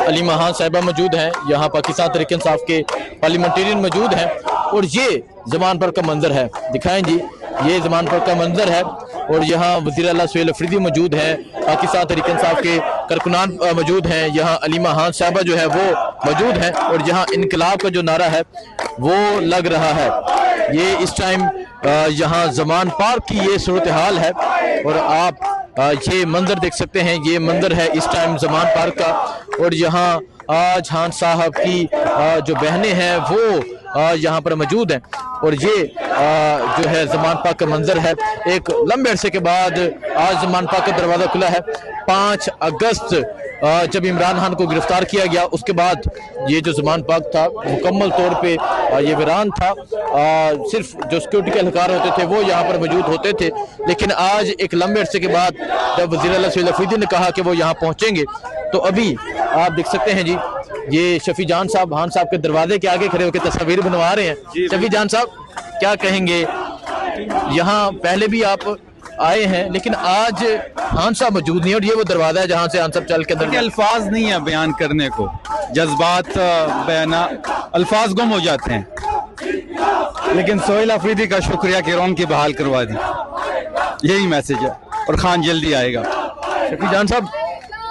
अली महान साहिबा मौजूद हैं, यहाँ पाकिस्तान तहरीक इंसाफ के पार्लियामेंटेरियन मौजूद हैं और ये जमान पर का मंजर है, दिखाएं जी, ये जमान पर का मंजर है। और यहाँ वज़ीर आला सुहेल अफरीदी मौजूद हैं, पाकिस्तान तहरीक इंसाफ के कारकुनान मौजूद हैं, यहाँ अली महान साहिबा जो है वो मौजूद हैं और यहाँ इनकलाब का जो नारा है वो लग रहा है। ये इस टाइम यहाँ जमान पार्क की ये सूरत हाल है और आप ये मंजर देख सकते हैं, ये मंजर है इस टाइम जमान पार्क का। और यहाँ जहान साहब की जो बहनें हैं वो यहाँ पर मौजूद हैं और ये जो है जमान पार्क का मंजर है। एक लंबे अरसे के बाद आज जमान पार्क का दरवाज़ा खुला है। 5 अगस्त जब इमरान खान को गिरफ्तार किया गया उसके बाद ये जो जमान पार्क था मुकम्मल तौर पे ये वीरान था। सिर्फ जो सिक्योरिटी के एहलकार होते थे वो यहाँ पर मौजूद होते थे, लेकिन आज एक लंबे अरसे के बाद जब वज़ीर आला सुहेल अफरीदी ने कहा कि वो यहाँ पहुँचेंगे तो अभी आप देख सकते हैं जी, ये शफी जान साहब खान साहब के दरवाजे के आगे खड़े होकर तस्वीर बनवा रहे हैं। शफी जान साहब क्या कहेंगे, यहाँ पहले भी आप आए हैं लेकिन आज खान साहब मौजूद नहीं और ये वो दरवाजा है जहाँ से खान साहब चल के अंदर। अल्फाज नहीं है बयान करने को, जज्बात बयाना अल्फाज गुम हो जाते हैं, लेकिन सुहेल अफरीदी का शुक्रिया कि रौन की बहाल करवा दी, यही मैसेज है और खान जल्दी आएगा। शफी जान साहब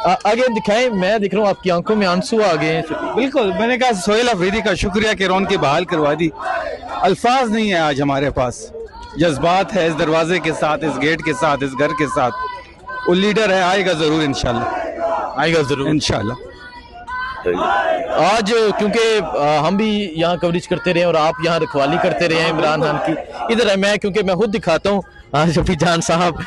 आगे दिखाएं, मैं देख रहा हूँ आपकी आंखों में आंसू आ गए हैं। बिल्कुल, मैंने कहा सुहेल अफरीदी का शुक्रिया कि रौन की बहाल करवा दी। अल्फाज नहीं है आज हमारे पास, जज्बात है इस दरवाजे के साथ, इस गेट के साथ, इस घर के साथ। वो लीडर है, आएगा जरूर इंशाल्लाह, आएगा जरूर इंशाल्लाह। आज क्योंकि हम भी यहाँ कवरेज करते रहे और आप यहाँ रखवाली करते रहे हैं इमरान खान की, इधर है मैं क्योंकि मैं खुद दिखाता हूँ शफी जान साहब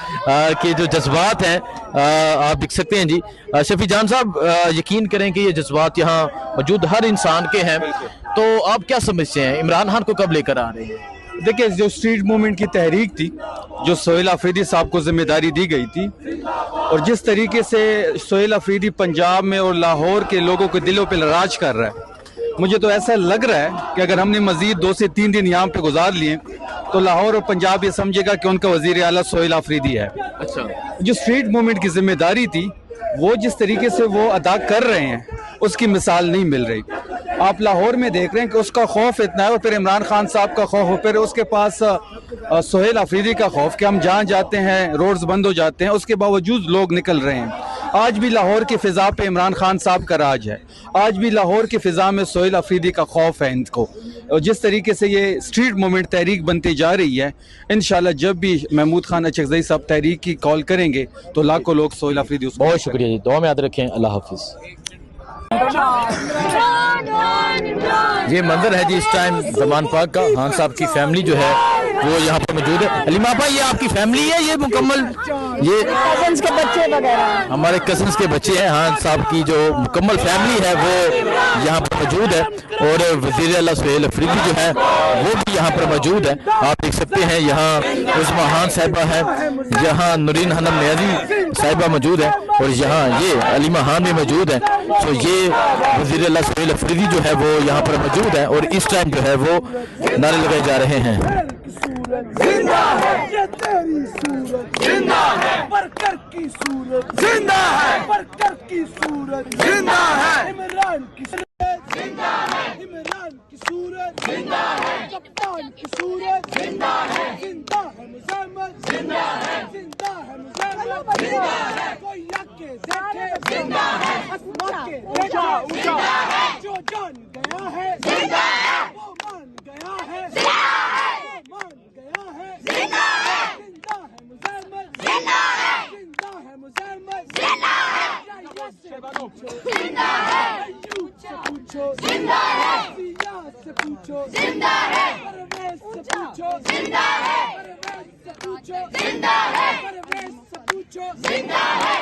के जो जज्बात हैं आप देख सकते हैं जी। शफी जान साहब यकीन करें कि ये जज्बात यहाँ मौजूद हर इंसान के हैं, तो आप क्या समझते हैं इमरान खान को कब लेकर आ रहे हैं? देखिए, जो स्ट्रीट मूवमेंट की तहरीक थी, जो सुहेल अफरीदी साहब को जिम्मेदारी दी गई थी और जिस तरीके से सुहेल अफरीदी पंजाब में और लाहौर के लोगों के दिलों पर राज कर रहा है, मुझे तो ऐसा लग रहा है कि अगर हमने मजीद 2 से 3 दिन यहाँ पे गुजार लिए तो लाहौर और पंजाब ये समझेगा कि उनका वजीर आला सुहेल अफरीदी है। अच्छा, जो स्ट्रीट मूवमेंट की जिम्मेदारी थी वो जिस तरीके से वो अदा कर रहे हैं उसकी मिसाल नहीं मिल रही। आप लाहौर में देख रहे हैं कि उसका खौफ इतना है और फिर इमरान खान साहब का खौफ, फिर उसके पास सुहेल अफरीदी का खौफ कि हम जहाँ जाते हैं रोड्स बंद हो जाते हैं, उसके बावजूद लोग निकल रहे हैं। आज भी लाहौर की फ़िज़ा पे इमरान खान साहब का राज है, आज भी लाहौर की फ़िज़ा में सुहेल अफरीदी का खौफ है इनको। और जिस तरीके से ये स्ट्रीट मूवमेंट तहरीक बनती जा रही है, इंशाल्लाह जब भी महमूद खान अचकज़ई साहब तहरीक की कॉल करेंगे तो लाखों लोग सुहेल अफरीदी। बहुत शुक्रिया जी, दुआ में याद रखें, अल्लाह हाफिज़। ये मंजर है जी इस टाइम जमान पार्क का। खान साहब की फैमिली जो है वो यहाँ पर मौजूद है। अलीमा भाई, ये आपकी फैमिली है? ये मुकम्मल ये कजन्स के बच्चे वगैरह, हमारे कजन्स के बच्चे हैं। खान साहब की जो मुकम्मल फैमिली है वो यहाँ पर मौजूद है और वज़ीर आला सुहेल अफरीदी जो है वो भी यहाँ पर मौजूद है। आप देख सकते हैं यहाँ उस्मा खान साहिबा है, यहाँ नूरीन हनम नियाज़ी साहिबा मौजूद है और यहाँ ये अलीमा खान भी मौजूद है। तो ये वज़ीर आला सुहेल अफरीदी जो है वो यहाँ पर मौजूद है और इस टाइम जो है वो नारे लगाए जा रहे हैं। जिंदा है ये तेरी सूरत, जिंदा है बरकर की सूरत, जिंदा है बरकर की सूरत, जिंदा है इमरान की सूरत, जिंदा है इमरान की सूरत, जिंदा है कप्तान की सूरत, जिंदा है मुज़म्मिल, जिंदा है मुज़म्मिल, जिंदा है कोई आके देखे, जिंदा है आसमां के ऊंचा ऊंचा जो जान गया है, जिंदा है वो मान गया है, जिंदा है मान गया है, जिंदा है मुज़म्मिल, जिंदा है मुज़म्मिल, जिंदा है जिंदा है से पूछो, जिंदा है सियास से पूछो, जिंदा है परवेज़ से पूछो, जिंदा है परवेज़ से पूछो, जिंदा है परवेज़ से पूछो, जिंदा है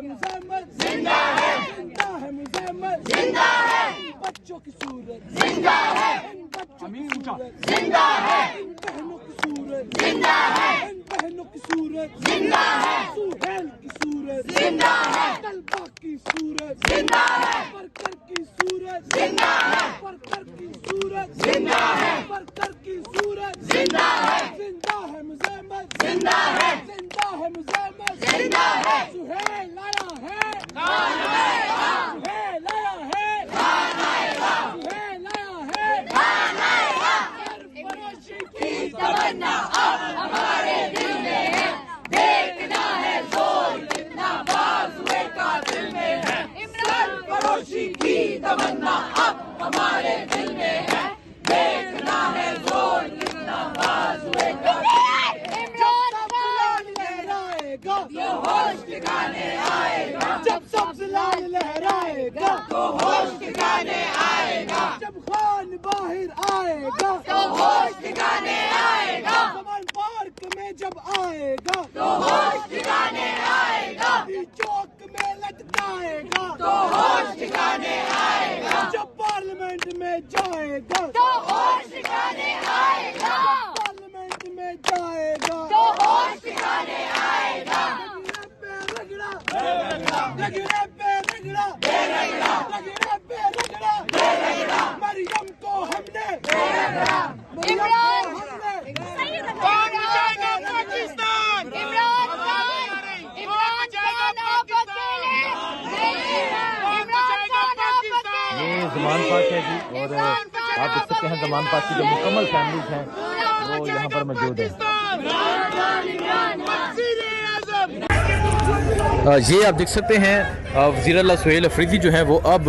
मुज़म्मिल, जिंदा है मुज़म्मिल, जिंदा है बच्चों की सूरत, जिंदा है बच्चों की सूरत, जिंदा है बहनों की सूरत, जिंदा है बहनों की सूरत, जिंदा है सुहेल की सूरत, जिंदा है तलबा की सूरत, जिंदा है बरकर की सूरत, जिंदा है बरकर की सूरत, जिंदा है बरकर की सूरत, जिंदा है मुज़म्मिल, जिंदा है मुज़म्मिल, जिंदा है सुहेल आया है, सुहेल आया आएगा तो होश ठिकाने आएगा, जब खान बाहर आएगा तो होश ठिकाने आएगा, जमान पार्क में जब आएगा तो होश ठिकाने आएगा, चौक में लटकाएगा तो होश ठिकाने आएगा, जब पार्लियामेंट में जाएगा तो होश ठिकाने आएगा, पार्लियामेंट में जाएगा तो होश ठिकाने आएगा, रगड़ा रगड़ा पे रगड़ा रगड़ा पे रगड़ा, मरियम को हमने इमरान कौन जाएगा पाकिस्तान, इमरान खान आप अकेले नहीं, इमरान खान आप अकेले। ये ज़मान पाक है जी, और आप देख सकते हैं ज़मान पाक की जो मुकम्मल फैमिलीज हैं वो यहाँ पर मौजूद है। ये आप देख सकते हैं वज़ीर आला सुहेल अफरीदी जो हैं वो अब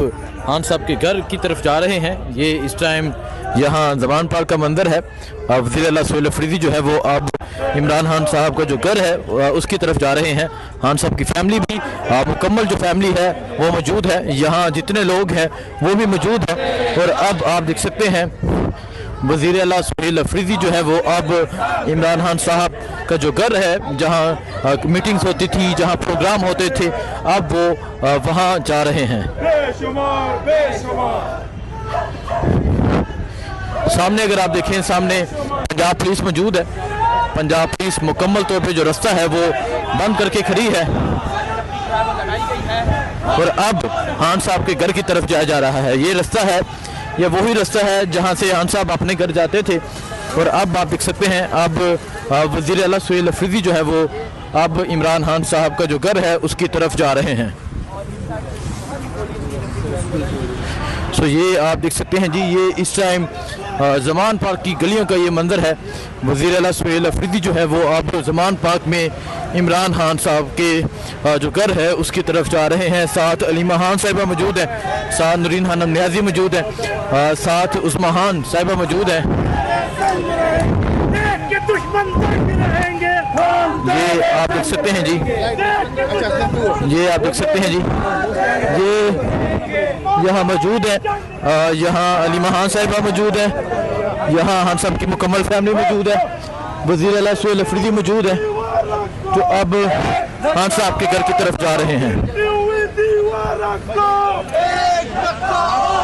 खान साहब के घर की तरफ जा रहे हैं। ये इस टाइम यहाँ ज़मान पार्क का मंदिर है। वज़ीर आला सुहेल अफरीदी जो है वो अब इमरान खान साहब का जो घर है उसकी तरफ जा रहे हैं। खान साहब की फैमिली भी मुकम्मल जो फैमिली है वो मौजूद है, यहाँ जितने लोग हैं वो भी मौजूद हैं। और अब आप देख सकते हैं वज़ीर आला सुहेल अफरीदी जो है वो अब इमरान खान साहब का जो घर है जहाँ मीटिंग्स होती थी, जहाँ प्रोग्राम होते थे, अब वो वहाँ जा रहे हैं। सामने अगर आप देखें, सामने पंजाब पुलिस मौजूद है। पंजाब पुलिस मुकम्मल तौर पे जो रास्ता है वो बंद करके खड़ी है और अब खान साहब के घर की तरफ जाया जा रहा है। ये रास्ता है, ये वही रास्ता है जहाँ से खान साहब अपने घर जाते थे। और अब आप देख सकते हैं अब वज़ीर आला सुहेल अफरीदी जो है वो अब इमरान खान साहब का जो घर है उसकी तरफ जा रहे हैं। सो ये आप देख सकते हैं जी, ये इस टाइम ज़मान पार्क की गलियों का ये मंजर है। वज़ीर आला सुहेल अफरीदी जो है वो अब ज़मान पार्क में इमरान खान साहब के जो घर है उसकी तरफ जा रहे हैं। साथ अलीमा खान साहिबा मौजूद है, साथ नूरीन खानम न्याजी मौजूद है, साथ उस्मा खान साहिबा मौजूद है। ये आप देख सकते हैं जी, ये आप देख सकते हैं जी, ये यहाँ मौजूद है। यहाँ अलीमा खान साहिबा मौजूद है, यहाँ खान साहब की मुकम्मल फैमिली मौजूद है, वज़ीर आला सुहेल अफरीदी मौजूद है जो अब खान साहब के घर की तरफ जा रहे हैं।